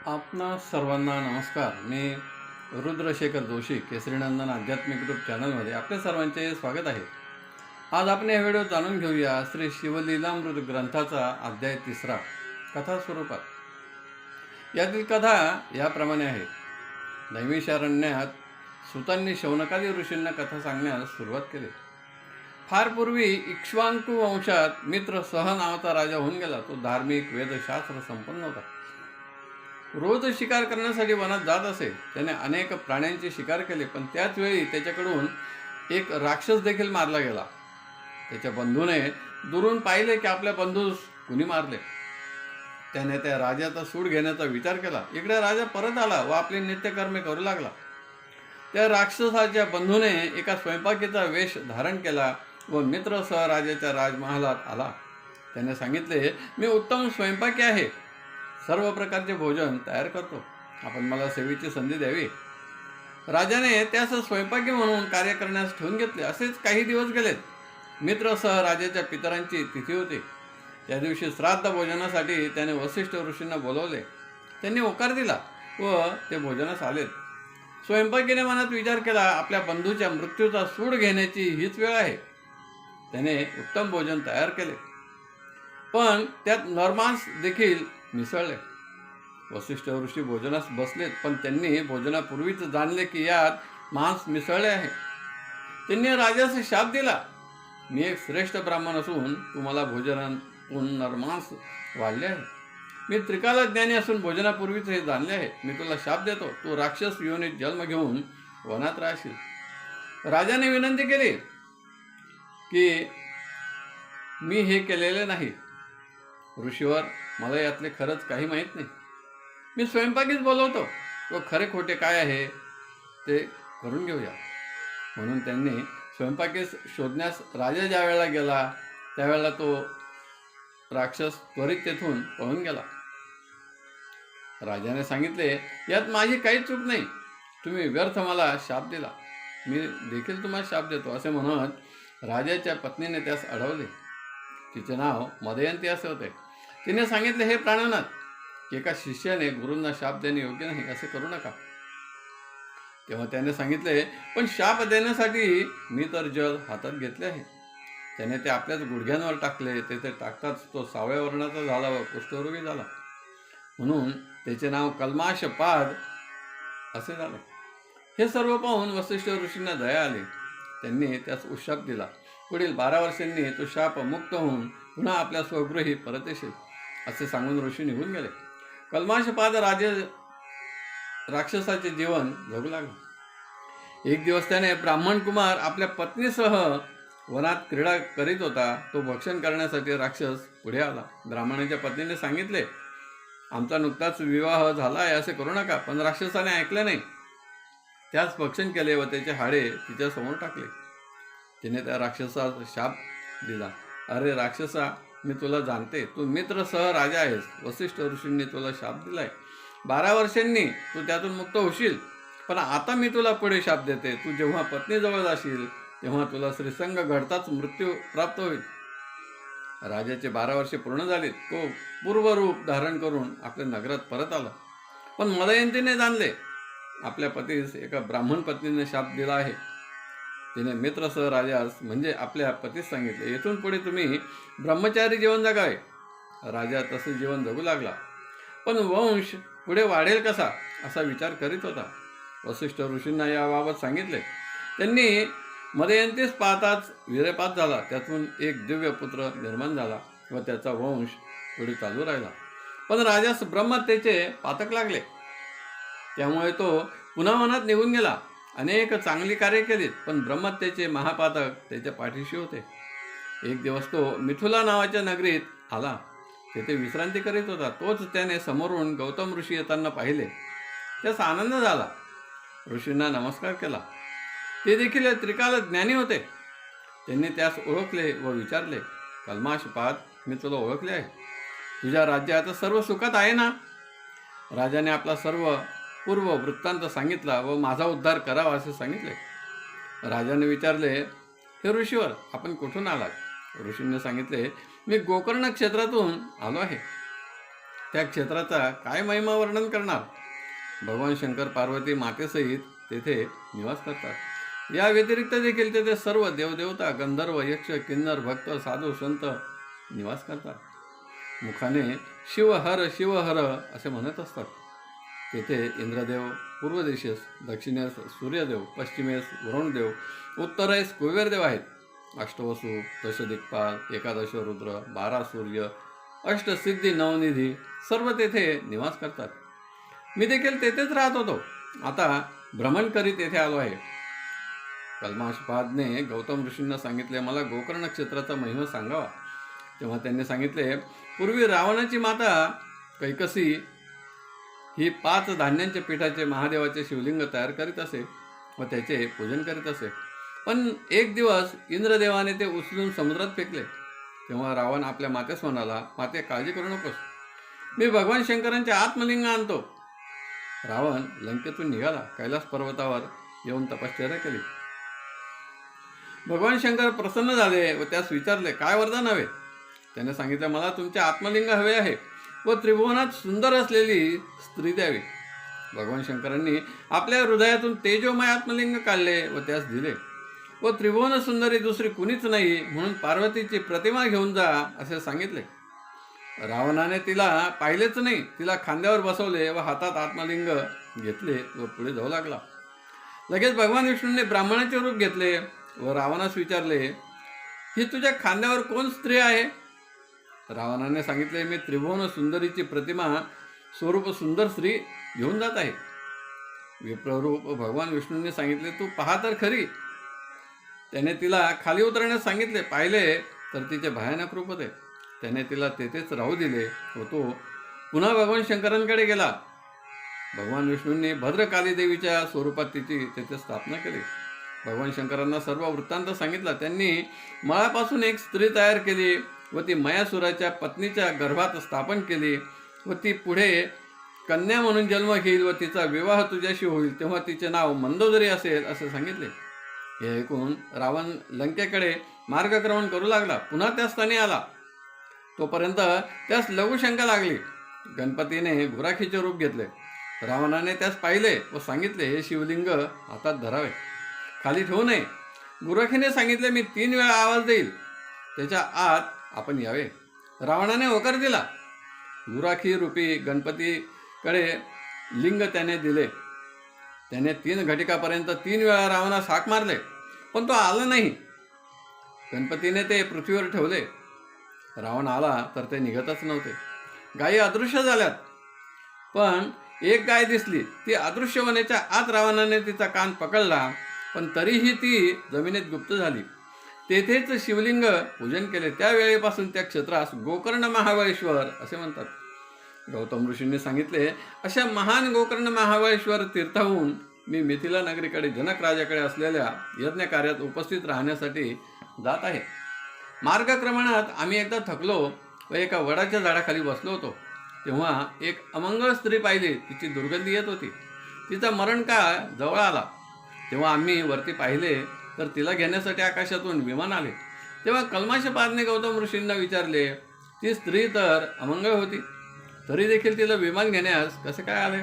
आपणा सर्वांना नमस्कार. मी रुद्रशेखर जोशी, केसरीनंदन आध्यात्मिक ग्रुप चॅनलमध्ये आपल्या सर्वांचे स्वागत आहे. आज आपण या व्हिडिओ जाणून घेऊया श्री शिवलीलामृत ग्रंथाचा अध्याय 3 कथा स्वरूपात. यातील कथा याप्रमाणे आहे. नैमिषारण्यात सुतांनी शौनकादी ऋषींना कथा सांगण्यास सुरुवात केली. फार पूर्वी इक्ष्वाकु वंशात मित्र सह नावाचा राजा होऊन गेला. तो धार्मिक वेदशास्त्र संपन्न होता. रोज शिकार करण्यासाठी वनात जात असे. त्याने अनेक प्राण्यांची शिकार केली, पण त्याच वेळी त्याच्याकडून एक राक्षस देखील मारला गेला. त्याच्या बंधूने दुरून पाहिले की आपल्या बंधूस कुणी मारले. त्याने त्या राजाचा सूड घेण्याचा विचार केला. इकडे राजा परत आला व आपली नित्यकर्मे करू लागला. त्या राक्षसाच्या बंधूने एका स्वयंपाकीचा वेश धारण केला व मित्रसह राजाच्या राजमहालात आला. त्याने सांगितले, मी उत्तम स्वयंपाकी आहे, सर्व प्रकारचे भोजन तयार करतो, आपण मला सेवेची संधी द्यावी. राजाने त्यास स्वयंपाकी म्हणून कार्य करण्यास ठेवून घेतले. असेच काही दिवस गेलेत. मित्रसह राजाच्या पितरांची तिथी होती. त्या दिवशी श्राद्ध भोजनासाठी त्याने वसिष्ठ ऋषींना बोलवले. त्यांनी होकार दिला व ते भोजनास आलेत. स्वयंपाकीने मनात विचार केला, आपल्या बंधूच्या मृत्यूचा सूड घेण्याची हीच वेळ आहे. त्याने उत्तम भोजन तयार केले, पण त्यात नरमांस देखील मिसळले. वसिष्ठ ऋषी भोजनास बसलेत, पण त्यांनी भोजनापूर्वीच जाणले की यात मांस मिसळले आहे. त्यांनी राजास शाप दिला, मी एक श्रेष्ठ ब्राह्मण असून तुम्हाला भोजनातून नरमांस वाढले आहे. मी त्रिकाल ज्ञानी असून भोजनापूर्वीच हे जाणले आहे. मी तुला शाप देतो, तू राक्षस योनीत जन्म घेऊन वनात राहशील. राजाने विनंती केली की मी हे केलेले नाही. ऋषीवर, मला यातले खरंच काही माहीत नाही. मी स्वयंपाकीच बोलवतो व खरे खोटे काय आहे ते करून घेऊया. म्हणून त्यांनी स्वयंपाकीस शोधण्यास राजा ज्या वेळेला गेला त्यावेळेला तो राक्षस त्वरित तेथून पळून गेला. राजाने सांगितले, यात माझी काहीच चूक नाही. तुम्ही व्यर्थ मला शाप दिला, मी देखील तुम्हाला शाप देतो. असे म्हणत राजाच्या पत्नीने त्यास अडवले. तिचे नाव मदयंती असे होते. तिने सांगितले, हे प्राणनाथ, एका शिष्याने गुरूंना शाप देणे योग्य नाही, असे करू नका. तेव्हा त्याने सांगितले, पण शाप देण्यासाठी मी तर जल हातात घेतले आहे. त्याने ते आपल्याच गुडघ्यांवर टाकले. तेथे टाकताच तो सावळ्या वर्णाचा झाला व कुष्ठरोगी झाला. म्हणून त्याचे नाव कल्माशपाद असे झाले. हे सर्व पाहून वसिष्ठ ऋषींना दया आली. त्यांनी त्यास उशाप दिला. पुढील 12 वर्षांनी तो शाप मुक्त होऊन पुन्हा आपल्या स्वगृही परत येशील, असे सांगून ऋषी निघून गेले. कल्माशपाद राक्षसाचे जीवन जगू लागला. एक दिवस त्याने ब्राह्मण कुमार आपल्या पत्नीसह वनात क्रीडा करीत होता. तो भक्षण करण्यासाठी राक्षस पुढे आला. ब्राह्मणाच्या पत्नीने सांगितले, आमचा नुकताच विवाह झाला आहे, असे करू नका. पण राक्षसाने ऐकले नाही. त्यास भक्षण केले व त्याचे हाडे तिच्या समोर टाकले. तिने त्या राक्षसाचा शाप दिला, अरे राक्षसा, मी तुला जाणते, तू मित्रसह राजा आहेस. वसिष्ठ ऋषींनी तुला शाप दिलाय. 12 वर्षांनी तू त्यातून मुक्त होशील. पण आता मी तुला पुढे शाप देते. तू जेव्हा पत्नीजवळ जाशील तेव्हा तुला श्रीसंग घडताच मृत्यू प्राप्त होईल. राजाचे 12 वर्षे पूर्ण झालीत. तो पूर्वरूप धारण करून आपल्या नगरात परत आला. पण मदयंतीने जाणले, आपल्या पतीस एका ब्राह्मण पत्नीने शाप दिला आहे. तिने मित्रसह राजास म्हणजे आपल्या पतीस सांगितले, येथून पुढे तुम्ही ब्रह्मचारी जीवन जगावे. राजा तसे जीवन जगू लागला. पण वंश पुढे वाढेल कसा असा विचार करीत होता. वसिष्ठ ऋषींना याबाबत सांगितले. त्यांनी मदयंतीस पाहताच वीर्यपात झाला. त्यातून एक दिव्य पुत्र निर्माण झाला व त्याचा वंश पुढे चालू राहिला. पण राजास ब्रह्महत्येचे पातक लागले. त्यामुळे तो पुन्हा वनात निघून गेला. अनेक चांगली कार्य केलीत, पण ब्रह्महत्येचे महापातक त्याच्या पाठीशी होते. एक दिवस तो मिथुला नावाच्या नगरीत आला. तेथे विश्रांती करीत होता. तोच त्याने समोरून गौतम ऋषी येताना पाहिले. त्यास आनंद झाला. ऋषींना नमस्कार केला. ते देखील त्रिकाल ज्ञानी होते. त्यांनी त्यास ओळखले व विचारले, कल्माशपाद, मी तुला ओळखले आहे. तुझ्या राज्यात सर्व सुखात आहे ना? राजाने आपला सर्व पूर्व वृत्तांत सांगितला व माझा उद्धार करावा असे सांगितले. राजाने विचारले, हे ऋषीवर, आपण कुठून आलात? ऋषींनी सांगितले, मी गोकर्ण क्षेत्रातून आलो आहे. त्या क्षेत्राचा काय महिमा वर्णन करणार. भगवान शंकर पार्वती मातेसहित तेथे निवास करतात. या व्यतिरिक्त देखील तेथे सर्व देवदेवता, गंधर्व, यक्ष, किन्नर, भक्त, साधू, संत निवास करतात. मुखाने शिवहर शिवहर असे म्हणत असतात. तेथे इंद्रदेव पूर्व दिशेस, दक्षिणेस सूर्यदेव, पश्चिमेस वरुणदेव, उत्तरेस कुबेरदेव आहेत. अष्टवसू, दशदिक्पाल, एकादश रुद्र, 12 सूर्य, अष्टसिद्धी, नवनिधी सर्व तेथे निवास करतात. मी देखील तेथेच राहत होतो. आता भ्रमण करीत येथे आलो आहे. कल्माशपादने गौतम ऋषींना सांगितले, मला गोकर्ण क्षेत्राचा महिमा सांगावा. तेव्हा त्यांनी सांगितले, पूर्वी रावणाची माता कैकसी ही 5 धान्यांच्या पिठाचे महादेवाचे शिवलिंग तयार करीत असे व त्याचे पूजन करीत असे. पण एक दिवस इंद्रदेवाने ते उचलून समुद्रात फेकले. तेव्हा रावण आपल्या मातेस म्हणाला, माते काळजी करू नकोस, मी भगवान शंकरांचे आत्मलिंग आणतो. रावण लंकेतून निघाला, कैलास पर्वतावर येऊन तपश्चर्या केली. भगवान शंकर प्रसन्न झाले व त्यास विचारले, काय वरदान हवे. त्याने सांगितले, मला तुमचे आत्मलिंग हवे आहे व त्रिभुवनात सुंदर असलेली स्त्री द्यावी. भगवान शंकरांनी आपल्या हृदयातून तेजोमय आत्मलिंग काढले व त्यास दिले व त्रिभुवन सुंदरी दुसरी कुणीच नाही म्हणून पार्वतीची प्रतिमा घेऊन जा असे सांगितले. रावणाने तिला पाहिलेच नाही. तिला खांद्यावर बसवले व हातात आत्मलिंग घेतले व पुढे जाऊ लागला. लगेच भगवान विष्णूंनी ब्राह्मणाचे रूप घेतले व रावणास विचारले, ही तुझ्या खांद्यावर कोण स्त्री आहे. रावणाने सांगितले, मी त्रिभुवन सुंदरीची प्रतिमा स्वरूप सुंदर स्त्री घेऊन जात आहे. विप्ररूप भगवान विष्णूंनी सांगितले, तू पहा तर खरी. त्याने तिला खाली उतरण्यास सांगितले. पाहिले तर तिचे भयानक रूप होते. त्याने तिला तेथेच राहू दिले व तो पुन्हा भगवान शंकरांकडे गेला. भगवान विष्णूंनी भद्रकाली देवीच्या स्वरूपात तिची तेथे स्थापना केली. भगवान शंकरांना सर्व वृत्तांत सांगितला. त्यांनी मळापासून एक स्त्री तयार केली व ती मयासुराच्या पत्नीच्या गर्भात स्थापन केली व ती पुढे कन्या म्हणून जन्म घेईल व तिचा विवाह तुझ्याशी होईल, तेव्हा तिचे नाव मंदोदरी असेल असे सांगितले. हे ऐकून रावण लंकेकडे मार्गक्रमण करू लागला. पुन्हा त्या स्थानी आला. तोपर्यंत त्यास लघुशंका लागली. गणपतीने गुराखीचे रूप घेतले. रावणाने त्यास पाहिले व सांगितले, हे शिवलिंग हातात धरावे, खाली ठेवू नये. गुराखीने सांगितले, मी 3 वेळा आवाज देईल, त्याच्या आत आपण यावे. रावणाने होकार दिला. गुराखी रूपी गणपतीकडे लिंग त्याने दिले. त्याने 3 घटिकापर्यंत 3 वेळा रावणास हाक मारले, पण तो आला नाही. गणपतीने ते पृथ्वीवर ठेवले. रावण आला तर ते निघतच नव्हते. गायी अदृश्य झाल्यात. पण एक गाय दिसली. ती अदृश्य होण्याच्या आत रावणाने तिचा कान पकडला, पण तरीही ती जमिनीत गुप्त झाली. तेथेच शिवलिंग पूजन केले. त्यावेळेपासून त्या क्षेत्रास गोकर्ण महाबळेश्वर असे म्हणतात. गौतम ऋषींनी सांगितले, अशा महान गोकर्ण महाबळेश्वर तीर्थाहून मी मिथिला नगरीकडे जनक राजाकडे असलेल्या यज्ञ कार्यात उपस्थित राहण्यासाठी जात आहे. मार्गक्रमणात आम्ही एकदा थकलो व एका वडाच्या झाडाखाली बसलो होतो. तेव्हा एक अमंगळ स्त्री पाहिली. तिची दुर्गंधी येत होती. तिचा मरणकाळ जवळ आला. तेव्हा आम्ही वरती पाहिले तर तिला घेण्यासाठी आकाशातून विमान आले. तेव्हा कल्माशपादने गौतम ऋषींना विचारले, ती स्त्री तर अमंगळ होती, तरी देखील तिला विमान घेण्यास कसे काय आले.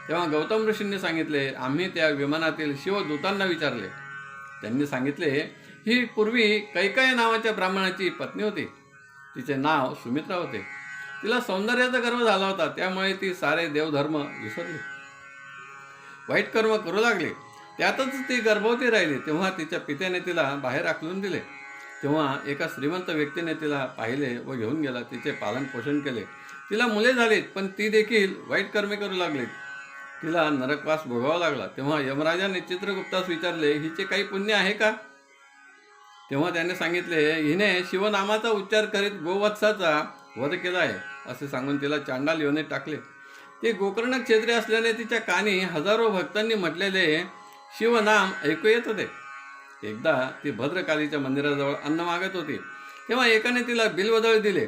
तेव्हा गौतम ऋषींनी सांगितले, आम्ही त्या विमानातील शिवदूतांना विचारले. त्यांनी सांगितले, ही पूर्वी कैकेयी नावाच्या ब्राह्मणाची पत्नी होती. तिचे नाव सुमित्रा होते. तिला सौंदर्याचा गर्व झाला होता, त्यामुळे ती सारे देवधर्म विसरली, वाईट कर्म करू लागली. त्यातच ती गर्भवती राहिली. तेव्हा तिच्या पित्याने तिला बाहेर आकलून दिले. तेव्हा एका श्रीमंत व्यक्तीने तिला पाहिले व घेऊन गेला. तिचे पालन पोषण केले. तिला मुले झालीत, पण ती देखील वाईट कर्मे करू लागली. तिला नरकवास भोगावा लागला. तेव्हा यमराजाने चित्रगुप्तास विचारले, हिचे काही पुण्य आहे का. तेव्हा त्याने सांगितले, हिने शिवनामाचा उच्चार करीत गोवत्साचा वध केला आहे असे सांगून तिला चांडाल योनीत टाकले. ती गोकर्ण क्षेत्री असल्याने तिच्या कानी हजारो भक्तांनी म्हटलेले शिवनाम ऐकू येत होते. एकदा ती भद्रकालीच्या मंदिराजवळ अन्न मागत होती. तेव्हा एकाने तिला बिल्वदळ दिले.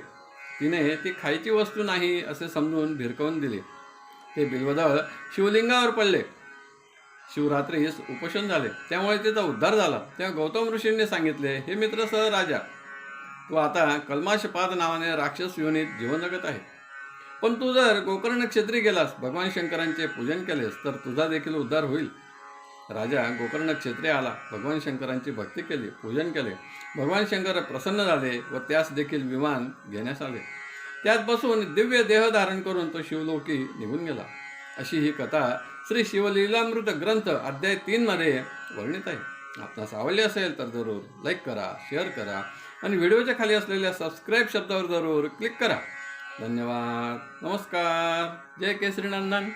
तिने ती खायची वस्तू नाही असे समजून भिरकवून दिले. ते बिल्वदळ शिवलिंगावर पडले. शिवरात्रीस उपोषण झाले, त्यामुळे तिचा उद्धार झाला. तेव्हा गौतम ऋषींनी सांगितले, हे मित्रसह राजा, तू आता कल्माशपाद नावाने राक्षस योनीत जीवन जगत आहे. पण तू जर गोकर्ण क्षेत्री गेलास, भगवान शंकरांचे पूजन केलेस, तर तुझा देखील उद्धार होईल. राजा गोकर्ण क्षेत्री आला, भगवान शंकरांची भक्ती केली, पूजन केले. भगवान शंकर प्रसन्न झाले व त्यास देखील विमान घेण्यास आले. त्यात बसून दिव्य देह धारण करून तो शिवलोकी निघून गेला. अशी ही कथा श्री शिवलीलामृत ग्रंथ अध्याय 3 मध्ये वर्णित आहे. आपणास आवडले असेल तर जरूर लाईक करा, शेअर करा आणि व्हिडिओच्या खाली असलेल्या सबस्क्राईब शब्दावर जरूर क्लिक करा. धन्यवाद. नमस्कार. जय केसरी नंदन.